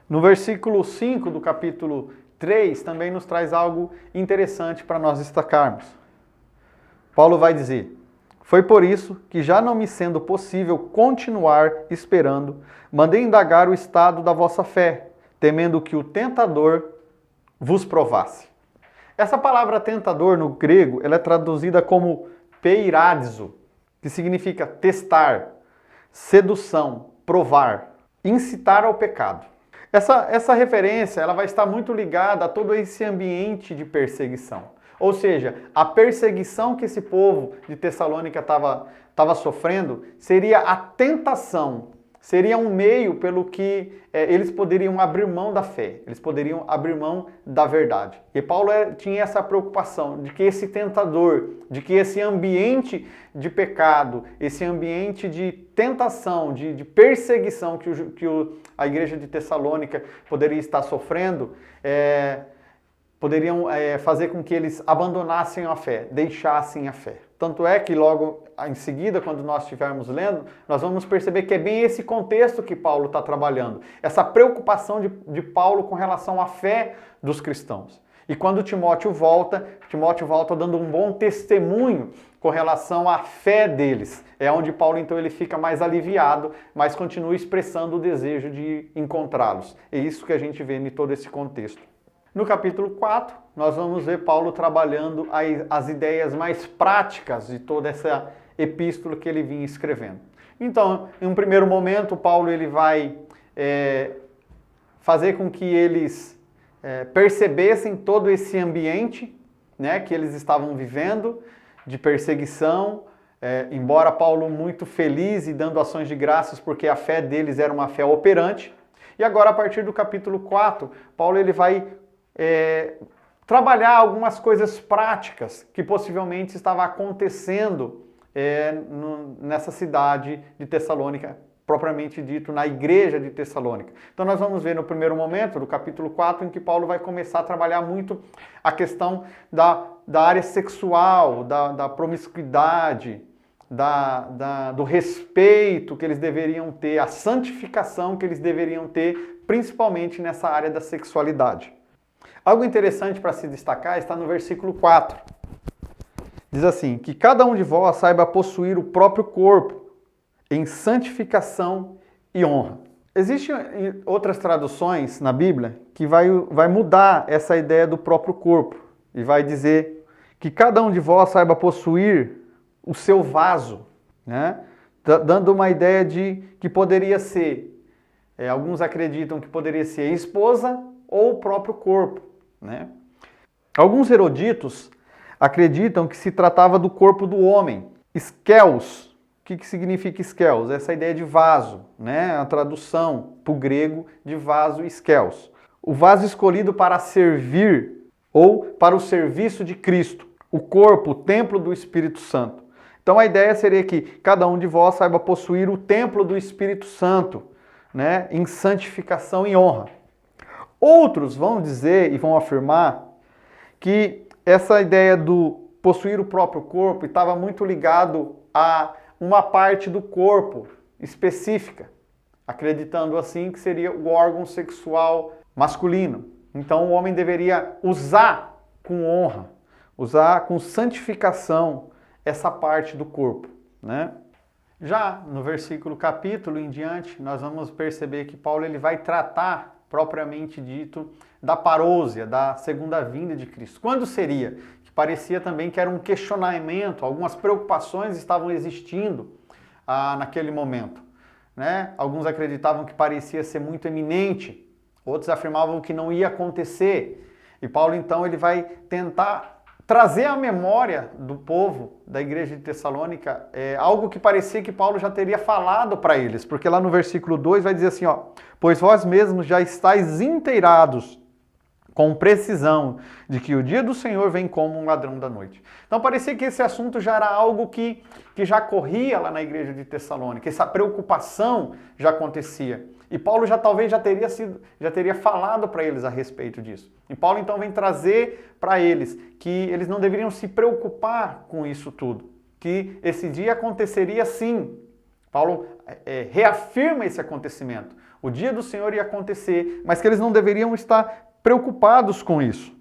No versículo 5 do capítulo 3 também nos traz algo interessante para nós destacarmos. Paulo vai dizer: foi por isso que, já não me sendo possível continuar esperando, mandei indagar o estado da vossa fé, temendo que o tentador vos provasse. Essa palavra tentador no grego, ela é traduzida como peiradizo, que significa testar, sedução, provar, incitar ao pecado. Essa referência ela vai estar muito ligada a todo esse ambiente de perseguição. Ou seja, a perseguição que esse povo de Tessalônica estava sofrendo seria a tentação, seria um meio pelo que eles poderiam abrir mão da fé, eles poderiam abrir mão da verdade. E Paulo tinha essa preocupação de que esse tentador, de que esse ambiente de pecado, esse ambiente de tentação, de perseguição que a igreja de Tessalônica poderia estar sofrendo, poderiam fazer com que eles abandonassem a fé, deixassem a fé. Tanto é que logo em seguida, quando nós estivermos lendo, nós vamos perceber que é bem esse contexto que Paulo está trabalhando. Essa preocupação de Paulo com relação à fé dos cristãos. E quando Timóteo volta dando um bom testemunho com relação à fé deles. É onde Paulo então ele fica mais aliviado, mas continua expressando o desejo de encontrá-los. É isso que a gente vê em todo esse contexto. No capítulo 4, nós vamos ver Paulo trabalhando as ideias mais práticas de toda essa epístola que ele vinha escrevendo. Então, em um primeiro momento, Paulo ele vai fazer com que eles percebessem todo esse ambiente, né, que eles estavam vivendo, de perseguição, embora Paulo muito feliz e dando ações de graças porque a fé deles era uma fé operante. E agora, a partir do capítulo 4, Paulo ele vai trabalhar algumas coisas práticas que possivelmente estava acontecendo nessa cidade de Tessalônica, propriamente dito, na igreja de Tessalônica. Então nós vamos ver no primeiro momento, do capítulo 4, em que Paulo vai começar a trabalhar muito a questão da área sexual, da promiscuidade, do respeito que eles deveriam ter, a santificação que eles deveriam ter, principalmente nessa área da sexualidade. Algo interessante para se destacar está no versículo 4. Diz assim, que cada um de vós saiba possuir o próprio corpo em santificação e honra. Existem outras traduções na Bíblia que vai mudar essa ideia do próprio corpo e vai dizer que cada um de vós saiba possuir o seu vaso, né? Dando uma ideia de que poderia ser, alguns acreditam que poderia ser a esposa ou o próprio corpo, né? Alguns eruditos acreditam que se tratava do corpo do homem. Skelos. O que significa skelos? Essa ideia de vaso, né? A tradução para o grego de vaso, skelos. O vaso escolhido para servir ou para o serviço de Cristo. O corpo, o templo do Espírito Santo. Então a ideia seria que cada um de vós saiba possuir o templo do Espírito Santo, né? Em santificação e honra. Outros vão dizer e vão afirmar que essa ideia do possuir o próprio corpo estava muito ligado a uma parte do corpo específica, acreditando assim que seria o órgão sexual masculino. Então o homem deveria usar com honra, usar com santificação essa parte do corpo, né? Já no capítulo em diante, nós vamos perceber que Paulo ele vai tratar propriamente dito da parousia, da segunda vinda de Cristo. Quando seria? Que parecia também que era um questionamento, algumas preocupações estavam existindo naquele momento, né? Alguns acreditavam que parecia ser muito eminente, outros afirmavam que não ia acontecer. E Paulo então ele vai tentar trazer à memória do povo da igreja de Tessalônica algo que parecia que Paulo já teria falado para eles, porque lá no versículo 2 vai dizer assim, pois vós mesmos já estáis inteirados com precisão de que o dia do Senhor vem como um ladrão da noite. Então parecia que esse assunto já era algo que já corria lá na igreja de Tessalônica, essa preocupação já acontecia. E Paulo já teria falado para eles a respeito disso. E Paulo então vem trazer para eles que eles não deveriam se preocupar com isso tudo, que esse dia aconteceria sim. Paulo reafirma esse acontecimento. O dia do Senhor ia acontecer, mas que eles não deveriam estar preocupados com isso.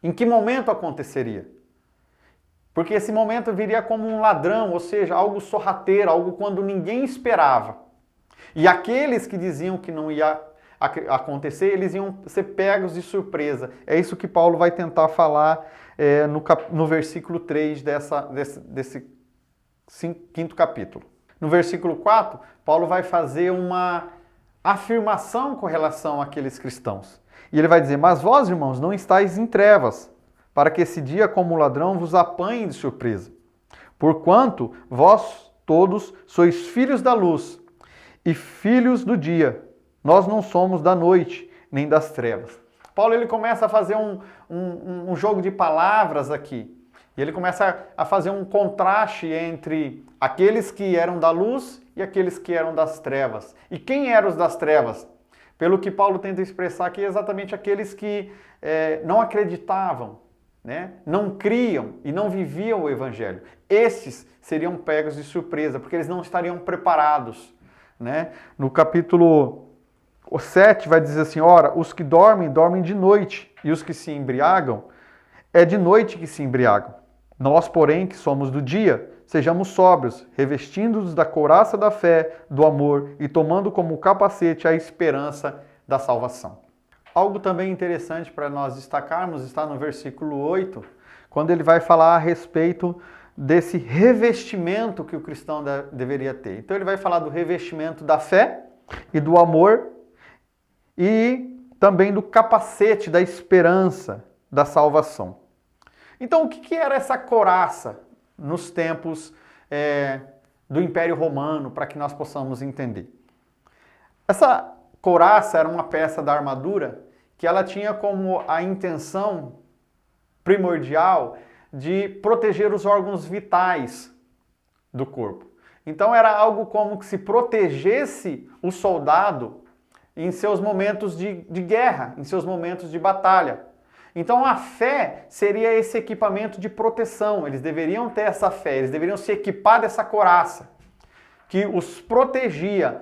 Em que momento aconteceria? Porque esse momento viria como um ladrão, ou seja, algo sorrateiro, algo quando ninguém esperava. E aqueles que diziam que não ia acontecer, eles iam ser pegos de surpresa. É isso que Paulo vai tentar falar no versículo 3 desse 5º capítulo. No versículo 4, Paulo vai fazer uma afirmação com relação àqueles cristãos. E ele vai dizer, mas vós, irmãos, não estáis em trevas, para que esse dia como ladrão vos apanhe de surpresa. Porquanto vós todos sois filhos da luz e filhos do dia. Nós não somos da noite, nem das trevas. Paulo ele começa a fazer um jogo de palavras aqui. E ele começa a fazer um contraste entre aqueles que eram da luz e aqueles que eram das trevas. E quem eram os das trevas? Pelo que Paulo tenta expressar aqui, exatamente aqueles que não acreditavam, né? Não criam e não viviam o Evangelho. Estes seriam pegos de surpresa, porque eles não estariam preparados, né? No capítulo 7 vai dizer assim, ora, os que dormem, dormem de noite, e os que se embriagam, é de noite que se embriagam. Nós, porém, que somos do dia, sejamos sóbrios, revestindo-nos da couraça da fé, do amor e tomando como capacete a esperança da salvação. Algo também interessante para nós destacarmos está no versículo 8, quando ele vai falar a respeito desse revestimento que o cristão deveria ter. Então ele vai falar do revestimento da fé e do amor e também do capacete da esperança da salvação. Então o que era essa couraça nos tempos do Império Romano, para que nós possamos entender? Essa couraça era uma peça da armadura que ela tinha como a intenção primordial de proteger os órgãos vitais do corpo. Então era algo como que se protegesse o soldado em seus momentos de guerra, em seus momentos de batalha. Então a fé seria esse equipamento de proteção, eles deveriam ter essa fé, eles deveriam se equipar dessa couraça, que os protegia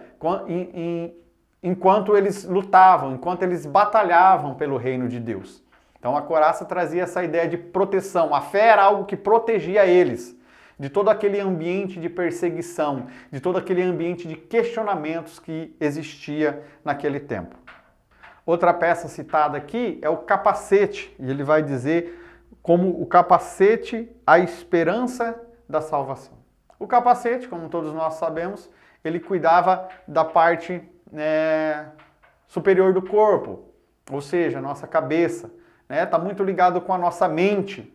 enquanto eles lutavam, enquanto eles batalhavam pelo reino de Deus. Então a couraça trazia essa ideia de proteção, a fé era algo que protegia eles de todo aquele ambiente de perseguição, de todo aquele ambiente de questionamentos que existia naquele tempo. Outra peça citada aqui é o capacete, e ele vai dizer como o capacete, a esperança da salvação. O capacete, como todos nós sabemos, ele cuidava da parte superior do corpo, ou seja, a nossa cabeça. Está muito ligado com a nossa mente,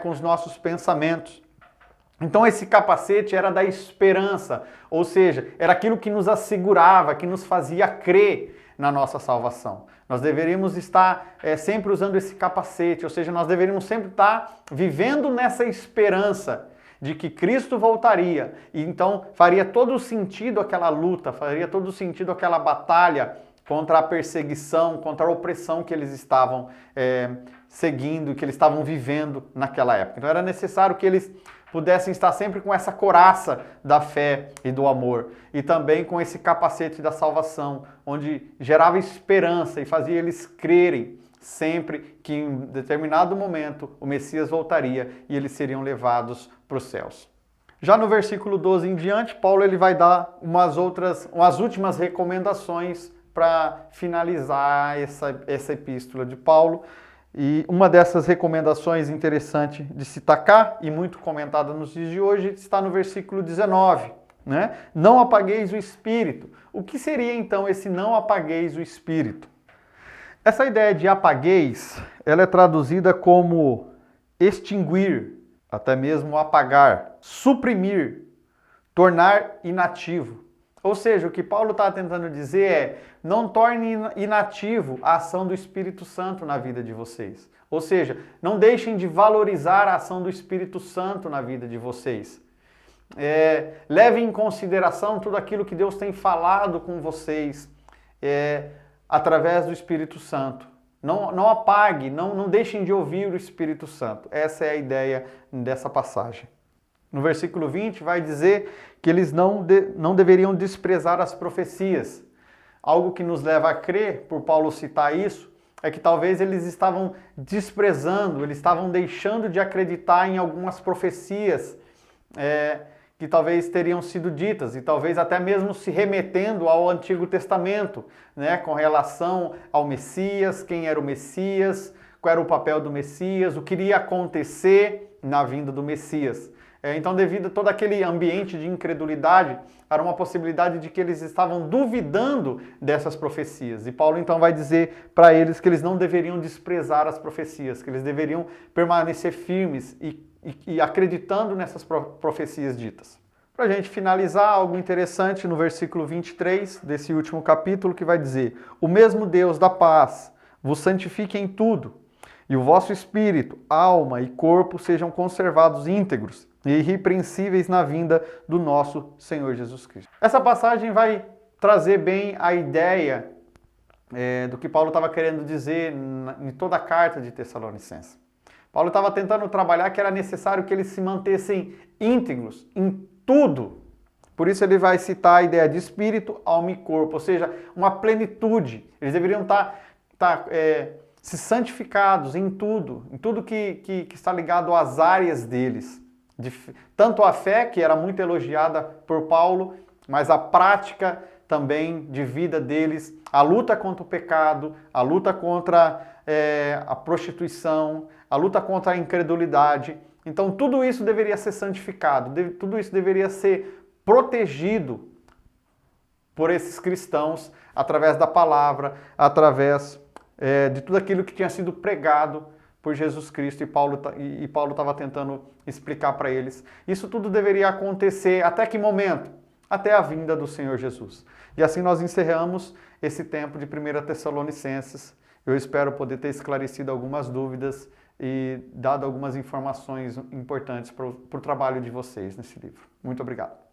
com os nossos pensamentos. Então esse capacete era da esperança, ou seja, era aquilo que nos assegurava, que nos fazia crer na nossa salvação. Nós deveríamos estar sempre usando esse capacete, ou seja, nós deveríamos sempre estar vivendo nessa esperança de que Cristo voltaria. E então faria todo sentido aquela luta, faria todo sentido aquela batalha contra a perseguição, contra a opressão que eles estavam seguindo, que eles estavam vivendo naquela época. Então era necessário que eles pudessem estar sempre com essa couraça da fé e do amor, e também com esse capacete da salvação, onde gerava esperança e fazia eles crerem sempre que em determinado momento o Messias voltaria e eles seriam levados para os céus. Já no versículo 12 em diante, Paulo ele vai dar umas últimas recomendações para finalizar essa epístola de Paulo. E uma dessas recomendações interessante de se tacar e muito comentada nos dias de hoje está no versículo 19, né? Não apagueis o espírito. O que seria então esse não apagueis o espírito? Essa ideia de apagueis, ela é traduzida como extinguir, até mesmo apagar, suprimir, tornar inativo. Ou seja, o que Paulo está tentando dizer é, não torne inativo a ação do Espírito Santo na vida de vocês. Ou seja, não deixem de valorizar a ação do Espírito Santo na vida de vocês. Levem em consideração tudo aquilo que Deus tem falado com vocês através do Espírito Santo. Não apague, não deixem de ouvir o Espírito Santo. Essa é a ideia dessa passagem. No versículo 20 vai dizer que eles não deveriam desprezar as profecias. Algo que nos leva a crer, por Paulo citar isso, é que talvez eles estavam desprezando, eles estavam deixando de acreditar em algumas profecias que talvez teriam sido ditas, e talvez até mesmo se remetendo ao Antigo Testamento, né, com relação ao Messias, quem era o Messias, qual era o papel do Messias, o que iria acontecer na vinda do Messias. Então, devido a todo aquele ambiente de incredulidade, era uma possibilidade de que eles estavam duvidando dessas profecias. E Paulo então vai dizer para eles que eles não deveriam desprezar as profecias, que eles deveriam permanecer firmes e acreditando nessas profecias ditas. Para a gente finalizar, algo interessante no versículo 23 desse último capítulo, que vai dizer: o mesmo Deus da paz vos santifique em tudo, e o vosso espírito, alma e corpo sejam conservados íntegros e irrepreensíveis na vinda do nosso Senhor Jesus Cristo. Essa passagem vai trazer bem a ideia do que Paulo estava querendo dizer em toda a carta de Tessalonicenses. Paulo estava tentando trabalhar que era necessário que eles se mantessem íntegros em tudo. Por isso ele vai citar a ideia de espírito, alma e corpo, ou seja, uma plenitude. Eles deveriam estar se santificados em tudo que está ligado às áreas deles. Tanto a fé, que era muito elogiada por Paulo, mas a prática também de vida deles, a luta contra o pecado, a luta contra a prostituição, a luta contra a incredulidade. Então tudo isso deveria ser santificado, tudo isso deveria ser protegido por esses cristãos através da palavra, através de tudo aquilo que tinha sido pregado por Jesus Cristo, e Paulo estava tentando explicar para eles. Isso tudo deveria acontecer até que momento? Até a vinda do Senhor Jesus. E assim nós encerramos esse tempo de 1 Tessalonicenses. Eu espero poder ter esclarecido algumas dúvidas e dado algumas informações importantes para o trabalho de vocês nesse livro. Muito obrigado.